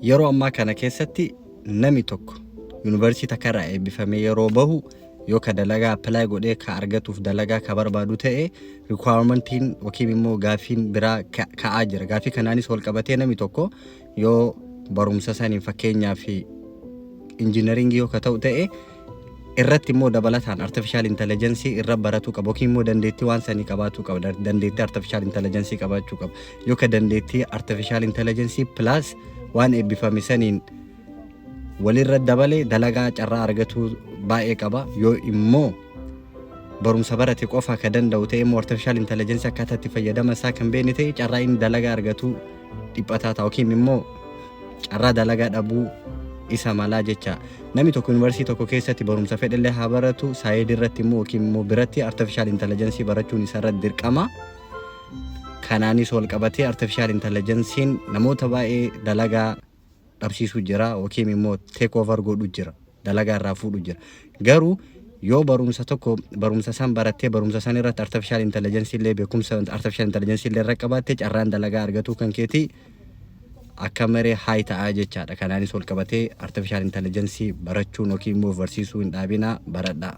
yeroo ammaa kana keessatti nami tokko yuunivarsiitii takkarraa eebbifamee yeroo bahu yoo ka dalagaa apply godhee ka argatuuf dalagaa ka barbaadu ta'e requirementiin yookiin immoo gaafiin biraa ka'aa jira. Gaafii kanaanis wal qabatee nami tokko yoo barumsa saniin fakkeenyaa fi injiinaringii yoo ka ta'u ta'e irratti immoo dabalataan artificial intelligence irra baratu qaba yookiin immoo dandeettii waan sanii qabaatu qaba. Dandeettii artificial intelligence qabaachuu qaba. Yoo ka dandeettii artificial intelligence plus waan eebbifame saniin walirra dabalee dalagaa carraa argatu baay'ee qaba. Yoo immoo barumsa barate qofa ka danda'u ta'e immoo artificial intelligence akkaataa itti fayyadama isaa kan beekne ta'e carraa inni dalagaa argatu dhiphataa ta'a yookiin immoo carraa dalagaa dhabuu isa malaa jecha. Nami tokko yuunivarsiitii tokko keessatti barumsa fedhallee haa baratu saayid irratti immoo yookiin immoo biratti artificial intelligence barachuun isa irratti dirqama. Kanaanis wal qabatee artificial intelligence namoota baay'ee dalagaa dhabsiisuu jira yookiin immoo take over godhu jira. Dalagaa irraa fuudhu jira. Garuu yoo barumsa tokko barumsa san barattee barumsa san irratti artificial intelligence illee beekumsa artificial intelligence illee irra qabaattee carraan dalagaa argatu kan keetii akka maree haay ta'aa jechaadha. Kanaanis wal qabatee artificial intelligence barachuun yookiin immoo barsiisuu hin dhaabina baradhaa.